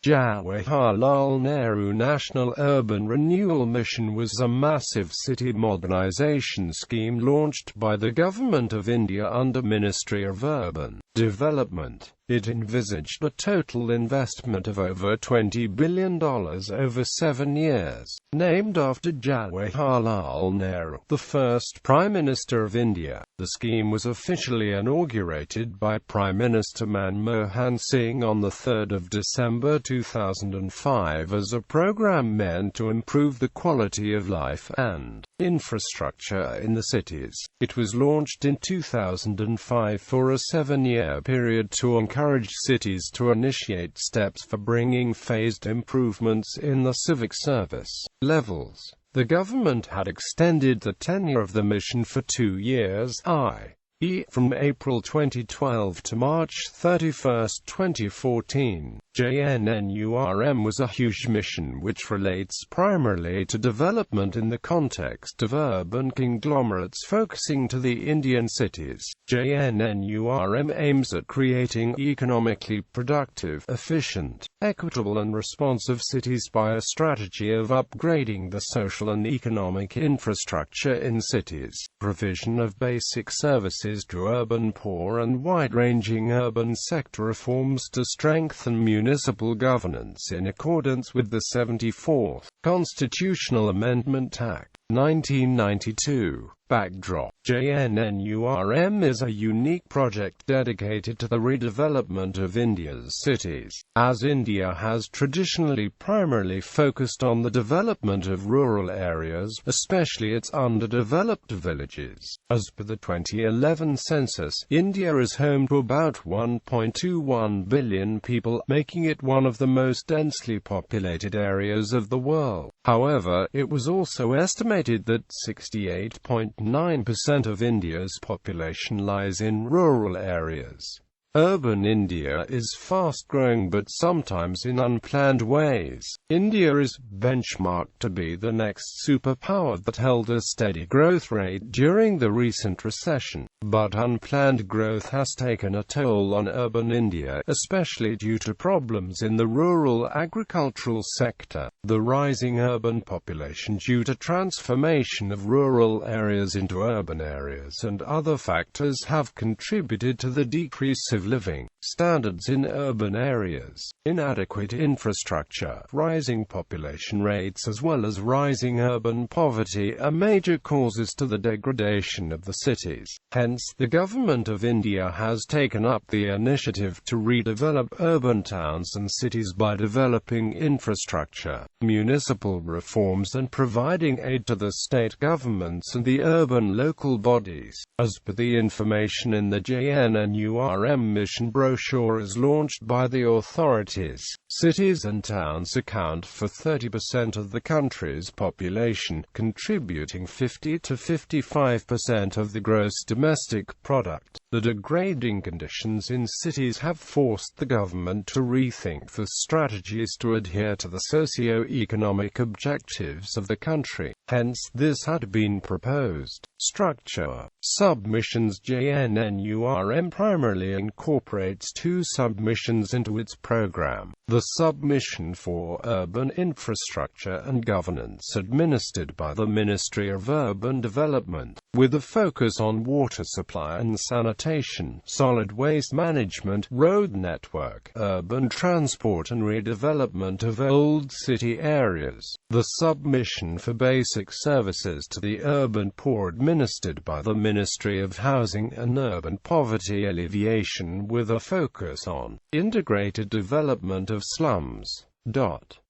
Jawaharlal Nehru National Urban Renewal Mission was a massive city modernisation scheme launched by the Government of India under Ministry of Urban Development. It envisaged a total investment of over $20 billion over 7 years. Named after Jawaharlal Nehru, the first Prime Minister of India, the scheme was officially inaugurated by Prime Minister Manmohan Singh on 3 December 2005 as a program meant to improve the quality of life and infrastructure in the cities. It was launched in 2005 for a 7-year period to encourage cities to initiate steps for bringing phased improvements in the civic service levels. The government had extended the tenure of the mission for 2 years, i.e. from April 2012 to March 31, 2014. JNNURM was a huge mission which relates primarily to development in the context of urban conglomerates focusing to the Indian cities. JNNURM aims at creating economically productive, efficient, equitable and responsive cities by a strategy of upgrading the social and economic infrastructure in cities, provision of basic services to urban poor and wide-ranging urban sector reforms to strengthen municipal governance in accordance with the 74th Constitutional Amendment Act, 1992. Backdrop: JNNURM is a unique project dedicated to the redevelopment of India's cities, as India has traditionally primarily focused on the development of rural areas, especially its underdeveloped villages. As per the 2011 census, India is home to about 1.21 billion people, making it one of the most densely populated areas of the world. However, it was also estimated that 68.9% of India's population lies in rural areas. Urban India is fast-growing but sometimes in unplanned ways. India is benchmarked to be the next superpower that held a steady growth rate during the recent recession. But unplanned growth has taken a toll on urban India, especially due to problems in the rural agricultural sector. The rising urban population due to transformation of rural areas into urban areas and other factors have contributed to the decrease of living standards in urban areas. Inadequate infrastructure, rising population rates as well as rising urban poverty are major causes to the degradation of the cities. Hence, the Government of India has taken up the initiative to redevelop urban towns and cities by developing infrastructure, municipal reforms and providing aid to the state governments and the urban local bodies. As per the information in the JNNURM mission brochure as launched by the authorities, cities and towns account for 30% of the country's population, contributing 50 to 55% of the gross domestic product. The degrading conditions in cities have forced the government to rethink the strategies to adhere to the socio-economic objectives of the country. Hence, this had been proposed. Structure. Submissions. JNNURM primarily incorporates 2 submissions into its program. The Submission for Urban Infrastructure and Governance administered by the Ministry of Urban Development, with a focus on water supply and sanitation, solid waste management, road network, urban transport and redevelopment of old city areas. The Submission for Basic Services to the Urban Poor administered by the Ministry of Housing and Urban Poverty Alleviation with a focus on integrated development of slums.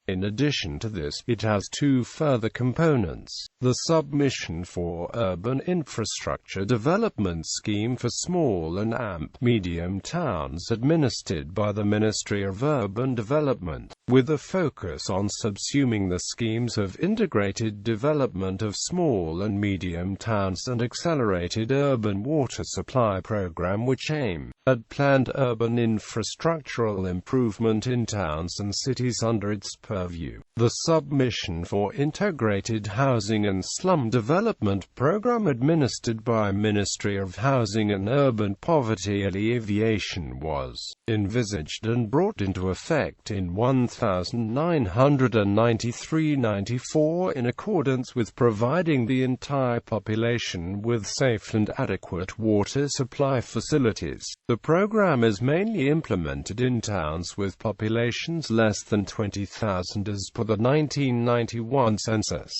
In addition to this, it has 2 further components. The Submission for Urban Infrastructure Development Scheme for Small and Medium Towns administered by the Ministry of Urban Development, with a focus on subsuming the schemes of integrated development of small and medium towns and accelerated urban water supply program which aim at planned urban infrastructural improvement in towns and cities under its purpose. Purview. The Submission for Integrated Housing and Slum Development Program administered by Ministry of Housing and Urban Poverty Alleviation was envisaged and brought into effect in 1993-94 in accordance with providing the entire population with safe and adequate water supply facilities. The program is mainly implemented in towns with populations less than 20,000 as per the 1991 census.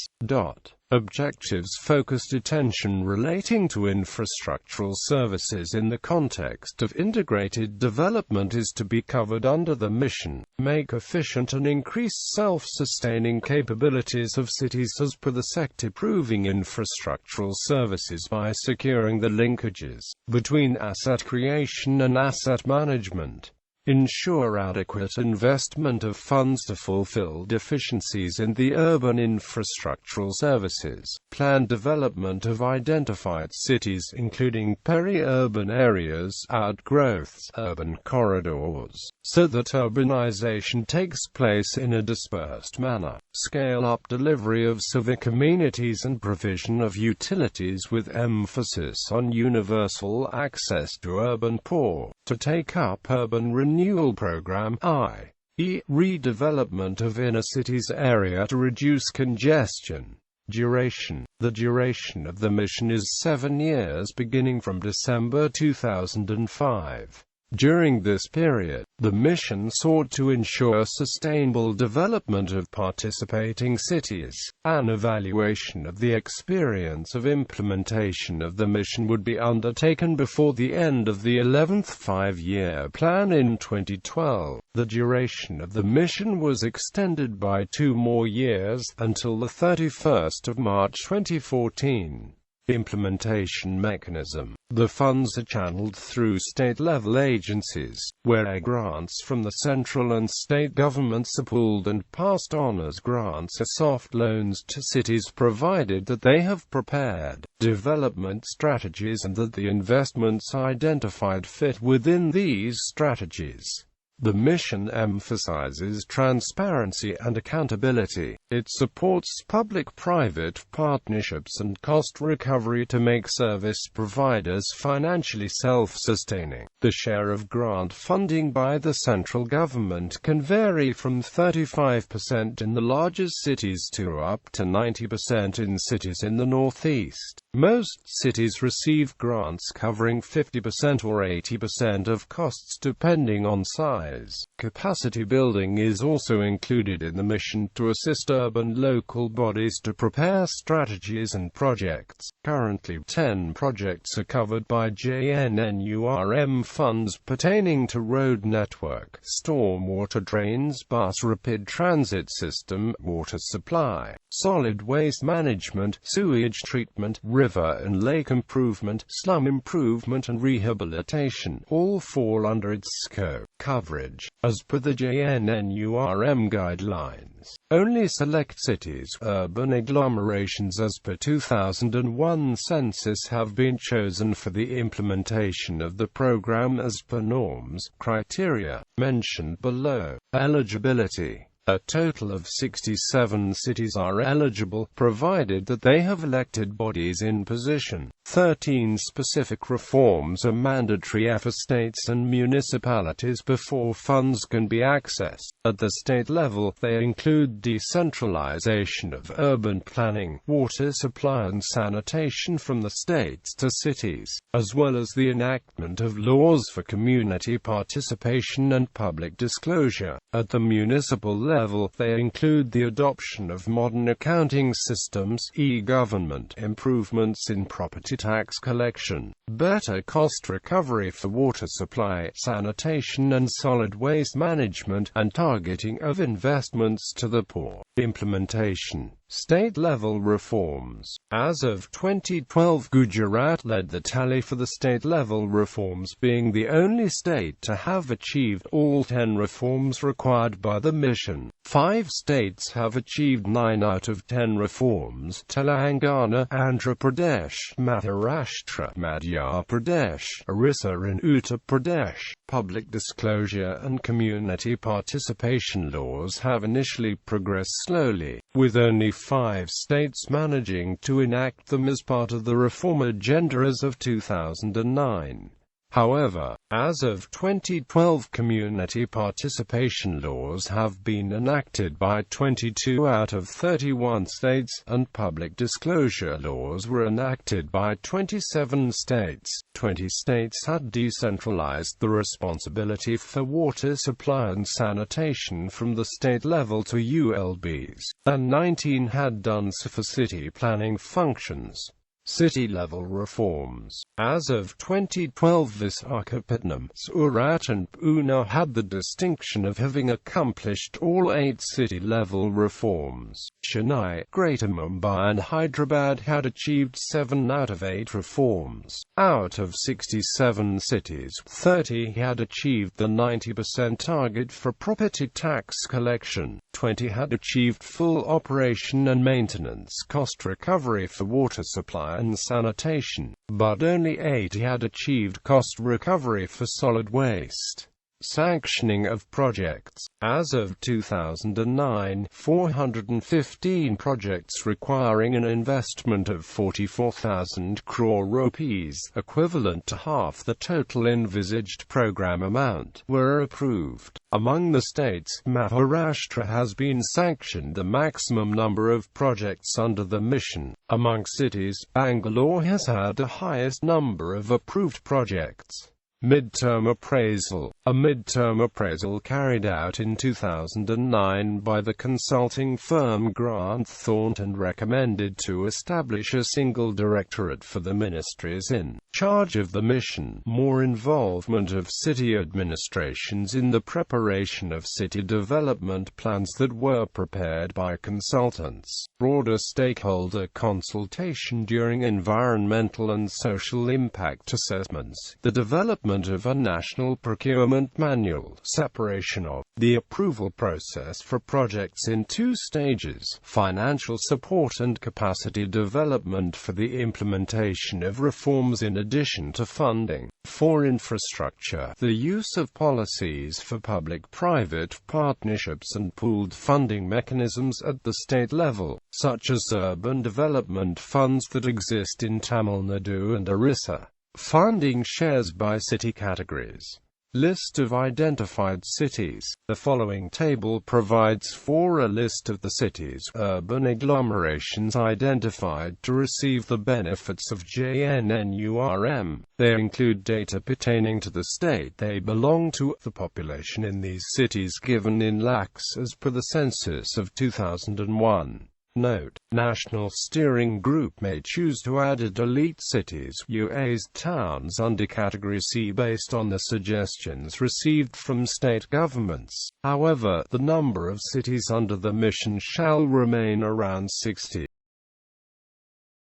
Objectives: focused attention relating to infrastructural services in the context of integrated development is to be covered under the mission. Make efficient and increase self-sustaining capabilities of cities as per the sector, improving infrastructural services by securing the linkages between asset creation and asset management. Ensure adequate investment of funds to fulfill deficiencies in the urban infrastructural services. Plan development of identified cities including peri-urban areas, outgrowths, urban corridors, so that urbanization takes place in a dispersed manner. Scale up delivery of civic amenities and provision of utilities with emphasis on universal access to urban poor. To take up urban renewal program, i.e. redevelopment of inner cities area to reduce congestion. Duration. The duration of the mission is 7 years beginning from December 2005. During this period, the mission sought to ensure sustainable development of participating cities. An evaluation of the experience of implementation of the mission would be undertaken before the end of the 11th five-year plan in 2012. The duration of the mission was extended by 2 more years, until the 31st of March 2014. Implementation mechanism. The funds are channeled through state-level agencies, where grants from the central and state governments are pooled and passed on as grants or soft loans to cities, provided that they have prepared development strategies and that the investments identified fit within these strategies. The mission emphasizes transparency and accountability. It supports public-private partnerships and cost recovery to make service providers financially self-sustaining. The share of grant funding by the central government can vary from 35% in the largest cities to up to 90% in cities in the northeast. Most cities receive grants covering 50% or 80% of costs depending on size. Capacity building is also included in the mission to assist urban local bodies to prepare strategies and projects. Currently, 10 projects are covered by JNNURM funds pertaining to road network, stormwater drains, bus rapid transit system, water supply, solid waste management, sewage treatment, river and lake improvement, slum improvement and rehabilitation. All fall under its scope. Coverage. As per the JNNURM guidelines, only select cities, urban agglomerations as per 2001 census have been chosen for the implementation of the program as per norms, criteria, mentioned below. Eligibility. A total of 67 cities are eligible, provided that they have elected bodies in position. 13 specific reforms are mandatory for states and municipalities before funds can be accessed. At the state level, they include decentralization of urban planning, water supply and sanitation from the states to cities, as well as the enactment of laws for community participation and public disclosure. At the municipal level, they include the adoption of modern accounting systems, e-government, improvements in property tax collection, better cost recovery for water supply, sanitation and solid waste management, and targeting of investments to the poor. Implementation. State-level reforms. As of 2012, Gujarat led the tally for the state-level reforms, being the only state to have achieved all 10 reforms required by the mission. 5 states have achieved 9 out of 10 reforms: Telangana, Andhra Pradesh, Maharashtra, Madhya Pradesh, Orissa and Uttar Pradesh. Public disclosure and community participation laws have initially progressed slowly, with only 5 states managing to enact them as part of the reform agenda as of 2009. However, as of 2012, community participation laws have been enacted by 22 out of 31 states, and public disclosure laws were enacted by 27 states. 20 states had decentralized the responsibility for water supply and sanitation from the state level to ULBs, and 19 had done so for city planning functions. City-level reforms. As of 2012, Visakhapatnam, Surat and Pune had the distinction of having accomplished all 8 city-level reforms. Chennai, Greater Mumbai and Hyderabad had achieved 7 out of 8 reforms. Out of 67 cities, 30 had achieved the 90% target for property tax collection. 20 had achieved full operation and maintenance cost recovery for water supply and sanitation, but only 8 had achieved cost recovery for solid waste. Sanctioning of projects. As of 2009, 415 projects requiring an investment of 44,000 crore rupees, equivalent to half the total envisaged program amount, were approved. Among the states, Maharashtra has been sanctioned the maximum number of projects under the mission. Among cities, Bangalore has had the highest number of approved projects. Midterm appraisal. A midterm appraisal carried out in 2009 by the consulting firm Grant Thornton recommended to establish a single directorate for the ministries in charge of the mission, more involvement of city administrations in the preparation of city development plans that were prepared by consultants, broader stakeholder consultation during environmental and social impact assessments, the development of a national procurement manual, separation of the approval process for projects in 2 stages, financial support and capacity development for the implementation of reforms in addition to funding for infrastructure, the use of policies for public-private partnerships and pooled funding mechanisms at the state level, such as urban development funds that exist in Tamil Nadu and Orissa. Funding shares by city categories. List of identified cities. The following table provides for a list of the cities, urban agglomerations identified to receive the benefits of JNNURM. They include data pertaining to the state they belong to, the population in these cities given in lakhs as per the census of 2001. Note: National Steering Group may choose to add or delete cities, UAs, towns under Category C based on the suggestions received from state governments. However, the number of cities under the mission shall remain around 60.